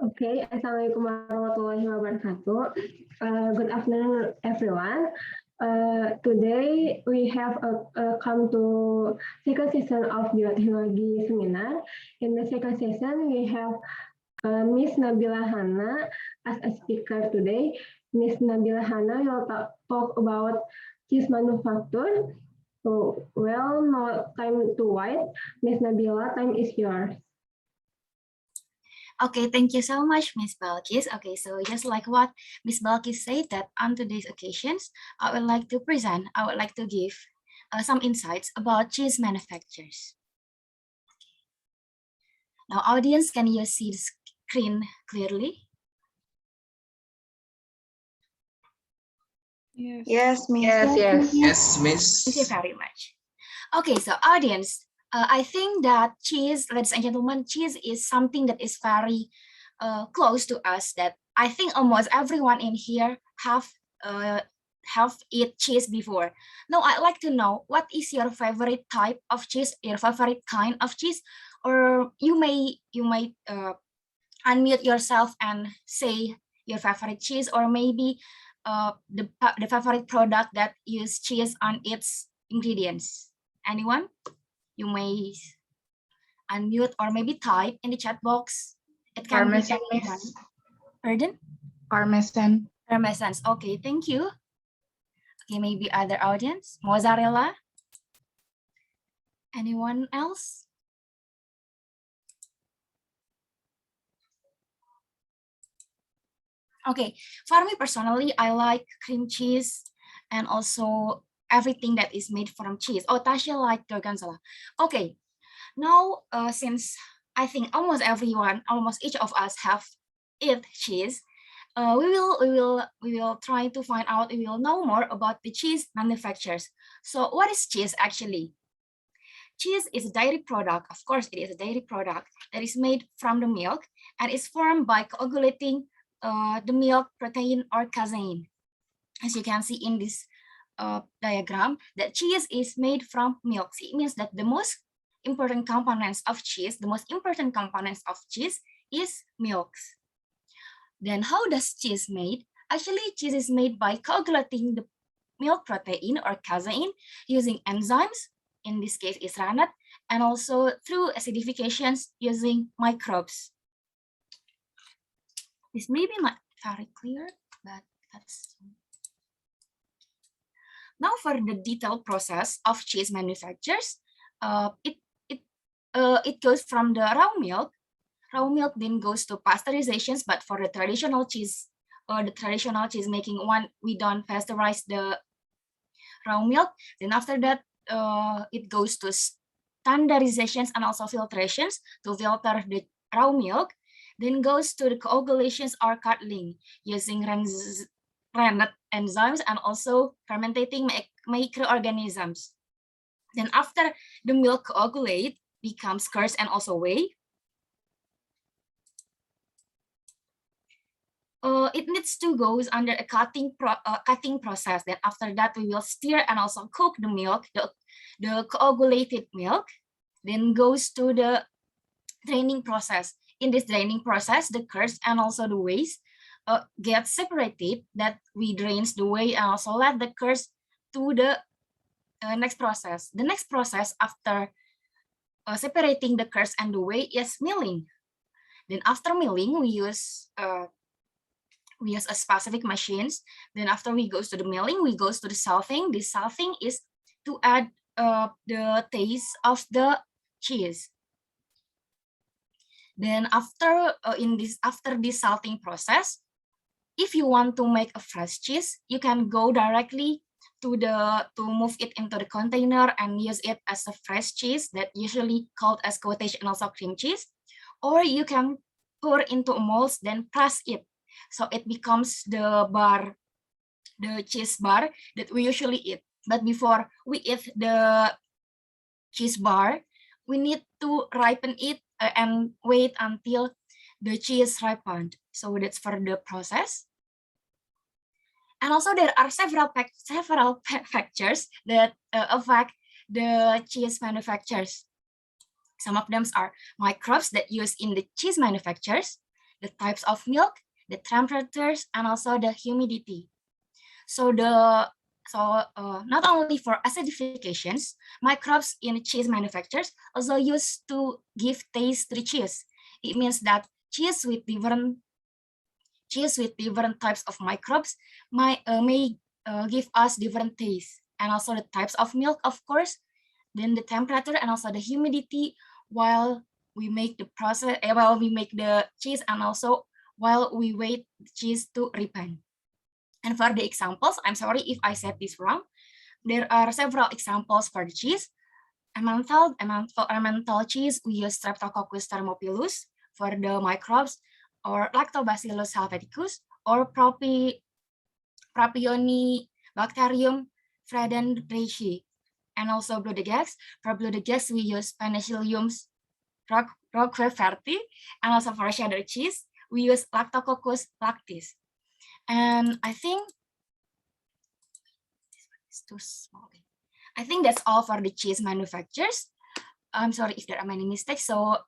Okay, Assalamualaikum warahmatullahi wabarakatuh. Good afternoon, everyone. Today we have come to second session of biotechnology seminar. In the second session, we have Miss Nabilla Hana as a speaker today. Miss Nabilla Hana will talk about cheese manufacture. So, well, no time to wait. Miss Nabilla, time is yours. Okay, thank you so much, Miss Balkis. Okay, so just like what Miss Balkis said, that on today's occasions, I would like to give some insights about cheese manufacturers. Now, audience, can you see the screen clearly? Yes, Miss. Yes, Miss. Thank you very much. Okay, so audience, I think that cheese, ladies and gentlemen, cheese is something that is very close to us, that I think almost everyone in here have eat cheese before. Now I'd like to know, what is your favorite type of cheese, your favorite kind of cheese? Or you may unmute yourself and say your favorite cheese, or maybe the favorite product that use cheese on its ingredients. Anyone? You may unmute or maybe type in the chat box. It can Parmesan, be anyone. Pardon? Parmesan. Parmesan. Okay, thank you. Okay, maybe other audience. Mozzarella. Anyone else? Okay, for me personally, I like cream cheese and also everything that is made from cheese. Oh, Tasha like gorgonzola. Okay, now since I think almost each of us have eat cheese, we will try to find out. We will know more about the cheese manufacturers. So, what is cheese actually? Cheese is a dairy product. Of course, it is a dairy product that is made from the milk and is formed by coagulating the milk protein or casein. As you can see in this diagram, that cheese is made from milk. So it means that the most important components of cheese is milk. Then how does cheese made? Actually, cheese is made by coagulating the milk protein or casein using enzymes, in this case is rennet, and also through acidifications using microbes. This may be not very clear, but that's... Now for the detailed process of cheese manufacturers, it goes from the raw milk. Raw milk then goes to pasteurizations, but for the traditional cheese making one, we don't pasteurize the raw milk. Then after that, it goes to standardizations and also filtrations to filter the raw milk. Then goes to the coagulations or curdling using rennet enzymes and also fermentating microorganisms. Then after the milk coagulate, becomes curds and also whey. It needs to go under a cutting process. Then after that, we will stir and also cook the milk, the coagulated milk. Then goes to the draining process. In this draining process, the curds and also the wheys get separated. That we drains the whey and also let the curds to the next process. The next process after separating the curds and the whey is milling. Then after milling, we use a specific machines. Then after we goes to the milling, we goes to the salting. The salting is to add the taste of the cheese. Then after this salting process, if you want to make a fresh cheese, you can go directly to move it into the container and use it as a fresh cheese that usually called as cottage and also cream cheese, or you can pour into molds then press it, so it becomes the cheese bar that we usually eat. But before we eat the cheese bar, we need to ripen it and wait until the cheese ripened. So that's for the process. And also there are several factors that affect the cheese manufacturers. Some of them are microbes that used in the cheese manufacturers. the types of milk, the temperatures, and also the humidity. So not only for acidifications, microbes in cheese manufacturers also used to give taste to the cheese. It means that cheese with different types of microbes may give us different taste, and also the types of milk, of course, then the temperature and also the humidity while we make the process, while we make the cheese, and also while we wait the cheese to ripen. And for the examples, I'm sorry if I said this wrong. There are several examples for the cheese. Emmental cheese, we use Streptococcus thermophilus for the microbes, or Lactobacillus helveticus, or Propionibacterium friedenreichi. And also Bludegex. For Bludegex, we use Penicillium roqueforti, and also for cheddar cheese, we use Lactococcus lactis. And I think it's too small. I think that's all for the cheese manufacturers. I'm sorry if there are many mistakes. So,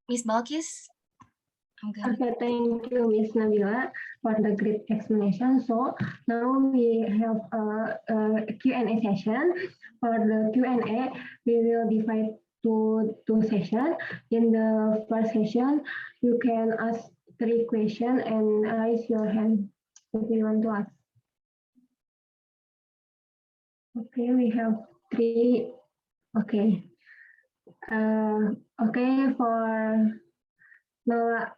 Miss Balkis, Okay, thank you, Miss Nabilla, for the great explanation. So now we have a Q&A session. For the Q&A, we will divide to two sessions. In the first session, you can ask 3 questions and raise your hand if you want to ask. Okay, we have 3. Okay. Okay, for Noah,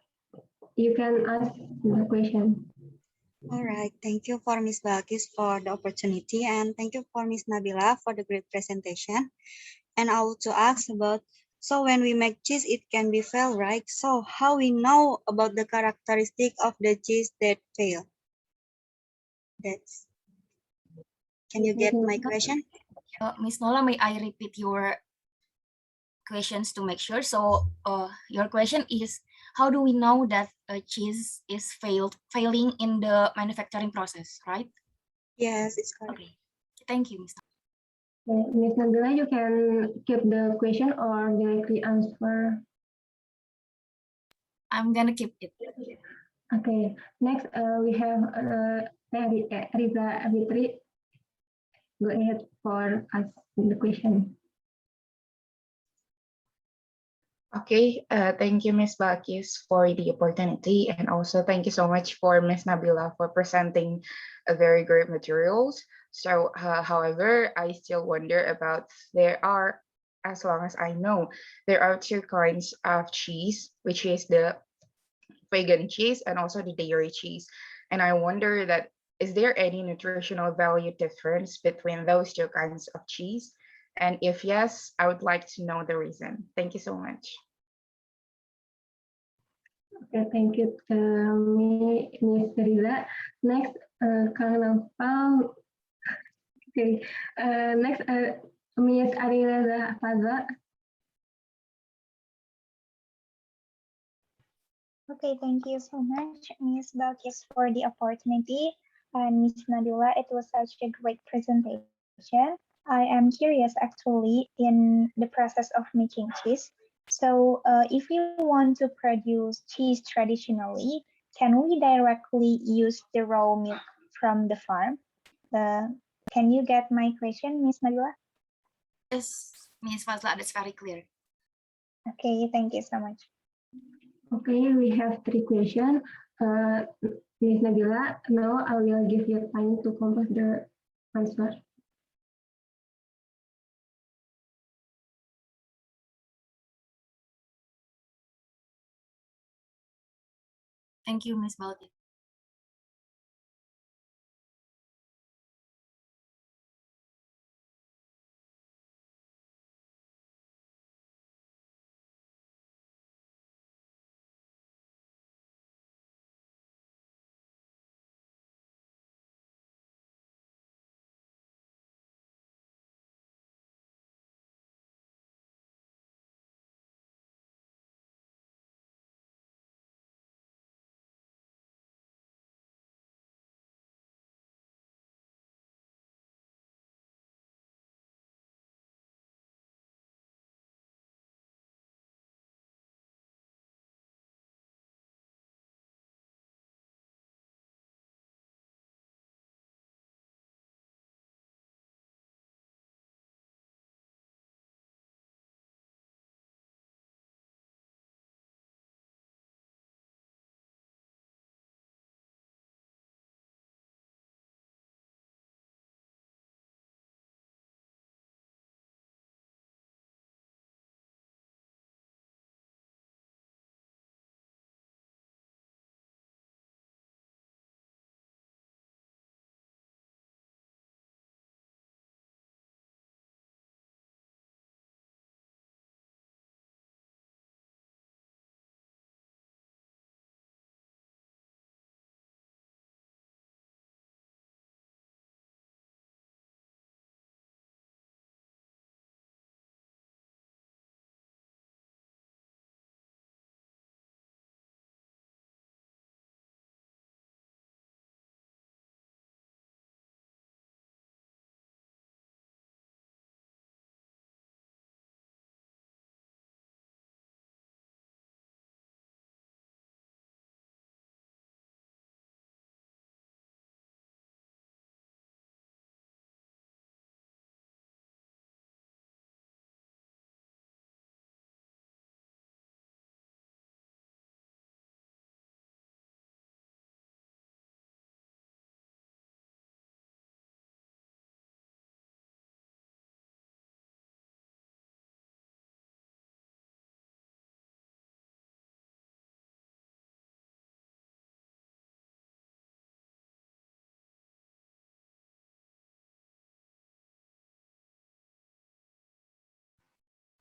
you can ask the question. All right, thank you for Ms. Balkis for the opportunity, and thank you for Ms. Nabilla for the great presentation. And I want to ask about, so when we make cheese, it can be fail, right? So how we know about the characteristic of the cheese that fail? Can you get my question? Miss Nola, may I repeat your questions to make sure? So your question is, how do we know that a cheese is failing in the manufacturing process, right? Yes, it's correct. Okay, thank you, Ms. Ms. Nabila, you can keep the question or directly answer. I'm gonna keep it. Okay, next we have Riza Abitri. Go ahead for asking the question. Okay, thank you, Ms. Bakis, for the opportunity, and also thank you so much for Ms. Nabila for presenting a very great materials. So, however, I still wonder about as long as I know, there are 2 kinds of cheese, which is the vegan cheese and also the dairy cheese. And I wonder that, is there any nutritional value difference between those 2 kinds of cheese? And if yes, I would like to know the reason. Thank you so much. Okay, thank you, Ms. Riza. Next, Kang Nampal. Okay, next, Ms. Arila Faza. Okay, thank you so much, Ms. Balkis, for the opportunity. And Ms. Nadula, it was such a great presentation. I am curious actually in the process of making cheese. So if we want to produce cheese traditionally, can we directly use the raw milk from the farm? Can you get my question, Ms. Nadula? Yes, Ms. Fazla, that's very clear. Okay, thank you so much. Okay, we have 3 questions. Ms. Nabila, now I will give you time to compose the answer. Thank you, Ms. Balti.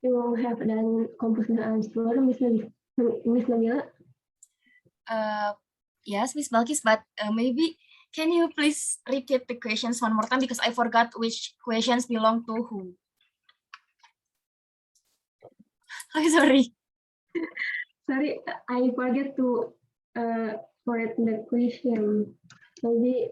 you have done composition answer, Miss Nabila? Yes, Miss Balkis, but maybe can you please repeat the questions one more time because I forgot which questions belong to whom. I'm sorry. Sorry, I forget to correct the question. Maybe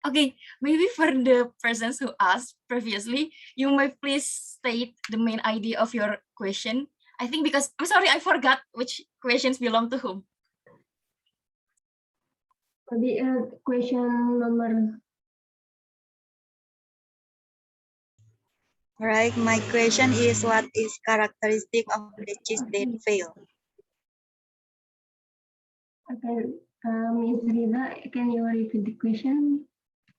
Okay, maybe for the persons who asked previously, you may please state the main idea of your question. I think because I'm sorry, I forgot which questions belong to whom. maybe question number. Right. My question is, what is characteristic of the cheese that fail? Okay, Miss Rina, can you repeat the question?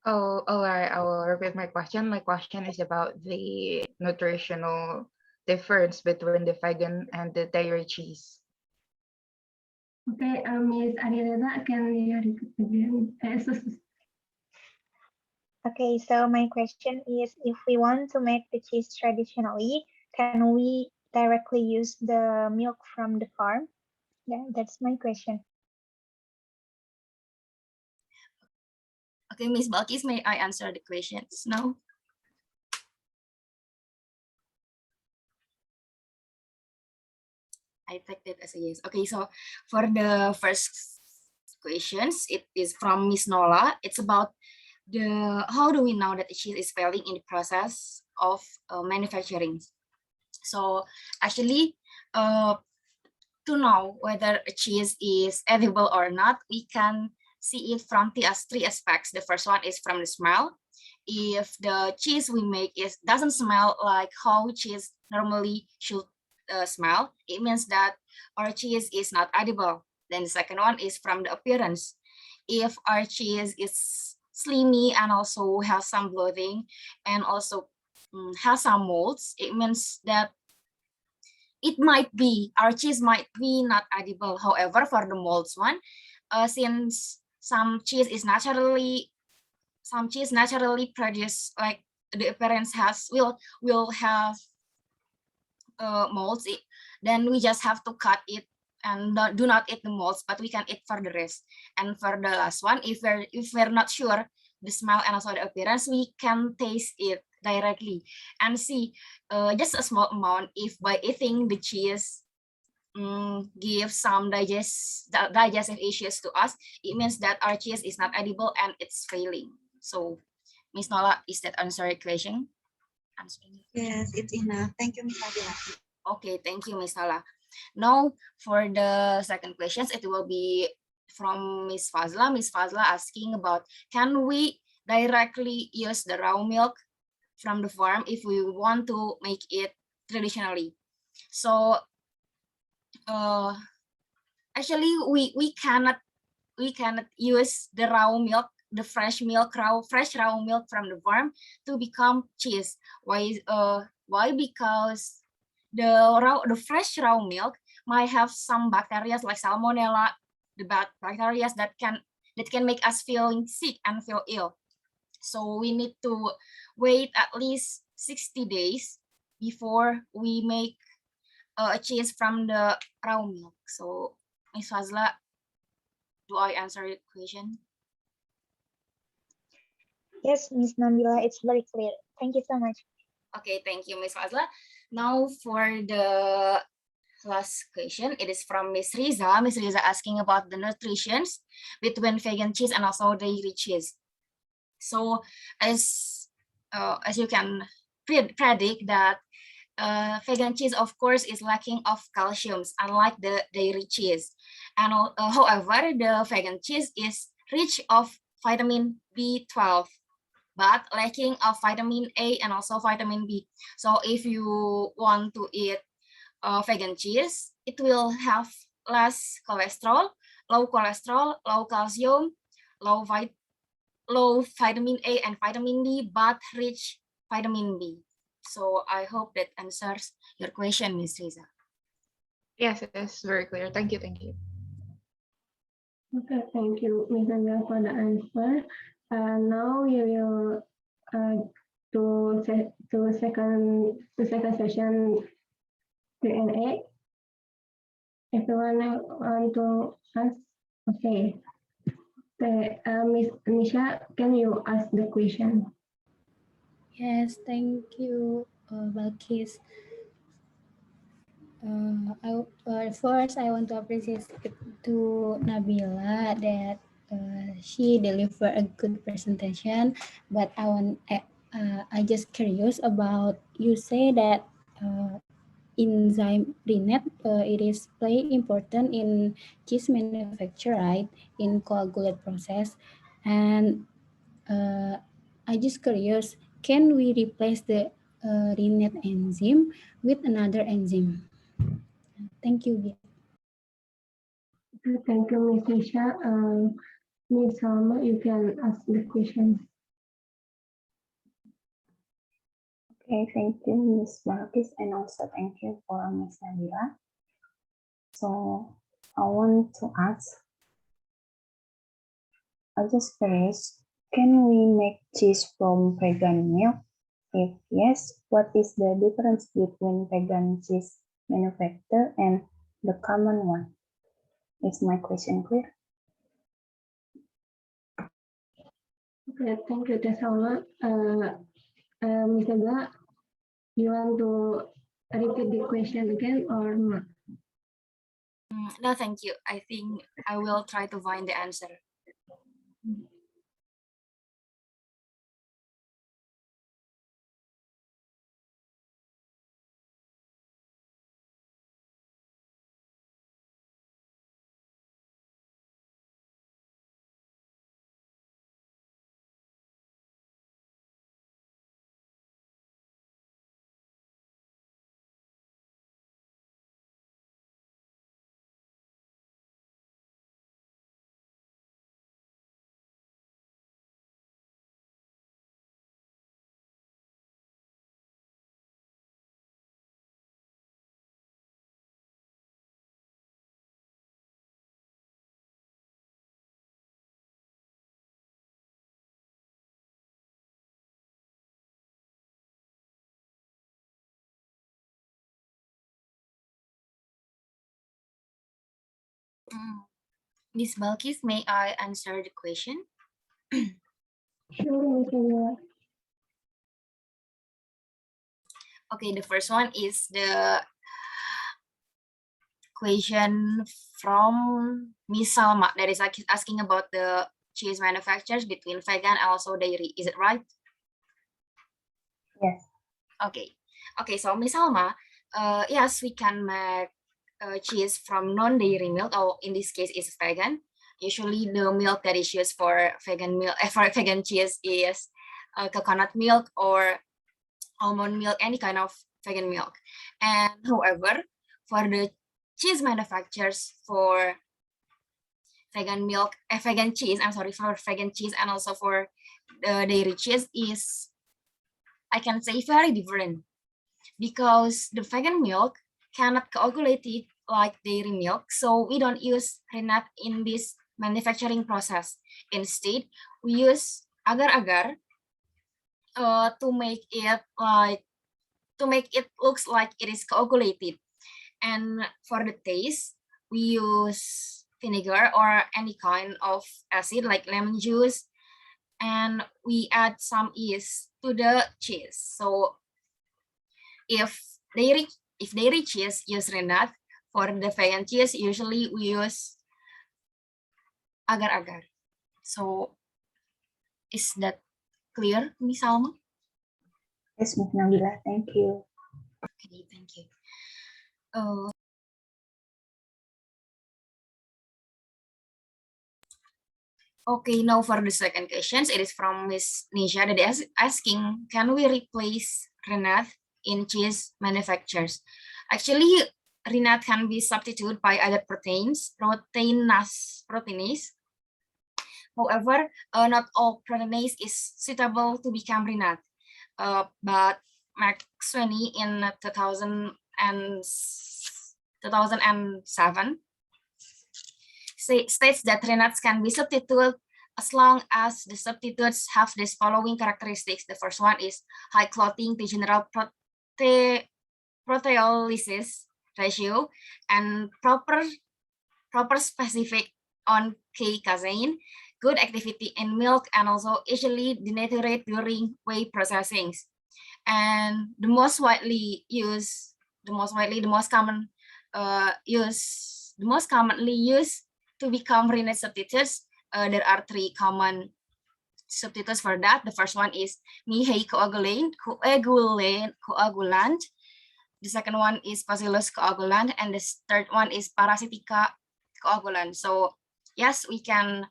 Oh, all right. I will repeat my question. My question is about the nutritional difference between the vegan and the dairy cheese. Okay, Miss Arirena, can you repeat again? Okay, so my question is, if we want to make the cheese traditionally, can we directly use the milk from the farm? Yeah, that's my question. Okay, Miss Balkis, may I answer the questions now? I take that as a yes. Okay, so for the first questions, it is from Miss Nola. It's about the how do we know that the cheese is failing in the process of manufacturing. So actually, to know whether a cheese is edible or not, we can see it from three aspects. The first one is from the smell. If the cheese we make doesn't smell like how cheese normally should smell, it means that our cheese is not edible. Then the second one is from the appearance. If our cheese is slimy and also has some bloating and also has some molds, it means that it might be our cheese might be not edible. However, for the molds one, since some cheese naturally produced, like the appearance will have molds, then we just have to cut it and do not eat the molds, but we can eat for the rest. And for the last one, if we're not sure the smell and also the appearance, we can taste it directly and see just a small amount. If by eating the cheese give some digestive issues to us, it means that our cheese is not edible and it's failing. So, Miss Nola, is that answer your question? Yes, it's enough. Thank you, Miss Nabila. Okay, thank you, Miss Nola. Now, for the second questions, it will be from Miss Fazla. Miss Fazla asking about, can we directly use the raw milk from the farm if we want to make it traditionally? So, actually, we cannot use the raw milk, the fresh raw milk from the farm to become cheese. Why? Because the fresh raw milk might have some bacteria like salmonella, the bacteria that can make us feeling sick and feel ill. So we need to wait at least 60 days before we make a cheese from the raw milk. So, Ms. Fazla, do I answer your question? Yes, Miss Nabila, it's very clear. Thank you so much. Okay, thank you, Ms. Fazla. Now for the last question, it is from Ms. Riza. Ms. Riza asking about the nutrition between vegan cheese and also dairy cheese. So as you can predict that vegan cheese, of course, is lacking of calcium, unlike the dairy cheese. And however, the vegan cheese is rich of vitamin B12, but lacking of vitamin A and also vitamin B. So if you want to eat vegan cheese, it will have less cholesterol, low calcium, low vitamin A and vitamin D, but rich vitamin B. So I hope that answers your question, Ms. Riza. Yes, it is very clear. Thank you. Thank you. Okay, thank you, Ms. Nabila, for the answer. Now we will to second session Q&A. Everyone want to ask? Okay. Miss Nisha, can you ask the question? Yes, thank you, Balkis. First, I want to appreciate to Nabila that she delivered a good presentation. But I just curious about you say that enzyme RNAT it is play important in cheese manufacture, right? In coagulate process, and I just curious, can we replace the RNAT enzyme with another enzyme? Thank you. Okay, thank you, Miss Nisha. Miss Salma, you can ask the questions. Okay, thank you, Ms. Balkis, and also thank you for Ms. Nabila. So I want to ask, I'm just curious, can we make cheese from vegan milk? If yes, what is the difference between vegan cheese manufacturer and the common one? Is my question clear? Okay, thank you, Teh Salma. Miss Nabila, you want to repeat the question again or not? No, thank you. I think I will try to find the answer. Miss Balkis, may I answer the question? Sure, Miss Nabila. Okay, the first one is the question from Miss Salma that is asking about the cheese manufacturers between vegan and also dairy. Is it right? Yes. Okay. Okay, so Miss Salma, yes, we can make cheese from non-dairy milk, or in this case is vegan. Usually the milk that is used for vegan milk, for vegan cheese is coconut milk or almond milk, any kind of vegan milk. And however, for the cheese manufacturers for vegan milk, vegan cheese, I'm sorry, for vegan cheese and also for the dairy cheese is, I can say, very different, because the vegan milk cannot coagulate it like dairy milk, so we don't use renat in this manufacturing process. Instead, we use agar-agar to make it looks like it is coagulated. And for the taste, we use vinegar or any kind of acid like lemon juice, and we add some yeast to the cheese. So if dairy cheese use renat, for the vegan cheese usually we use agar-agar. So is that clear, Miss Alma? Yes, Ms. Nabila, thank you. Okay, thank you. Uh, Okay, now for the second questions, it is from Miss Nisha that is asking, can we replace renat in cheese manufacturers? Actually, renat can be substituted by other proteins, proteinase. However, not all proteinase is suitable to become renat. But Mark Sweeney in 2007 states that renuts can be substituted as long as the substitutes have these following characteristics. The first one is high clotting to general proteolysis ratio and proper specific on K-casein, good activity in milk, and also easily denaturate during whey processing. And the most commonly used to become rennet substitutes. There are 3 common substitutes for that. The first one is Mihei coagulant. The second one is Bacillus coagulant, and the third one is Parasitica coagulant. So yes, we can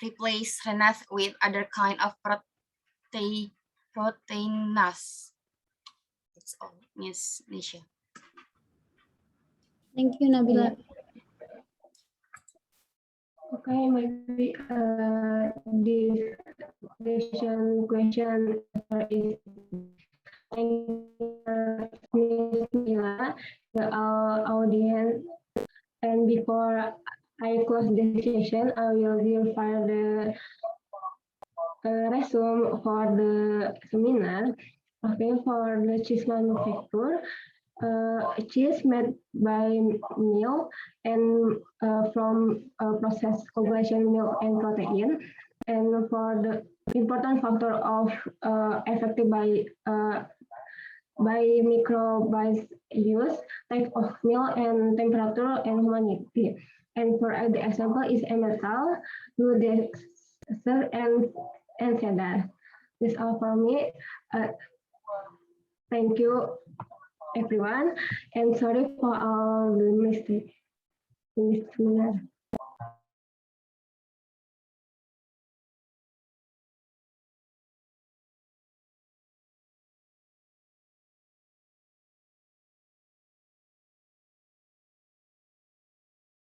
replace rennet with other kind of proteinase. That's all, Miss Nisha. Thank you, Nabila. Okay, maybe this question is thank Miss Nabila, the audience. And before I close the session, I will give the resume for the seminar. Okay, for the cheese manufacture, cheese made by milk and from processed coagulation milk and protein. And for the important factor of affected by microbial use, type of milk and temperature and humidity. And for the example is emmental, lutein, and cheddar. That's all from me. Thank you, everyone, and sorry for all the mistakes in this seminar.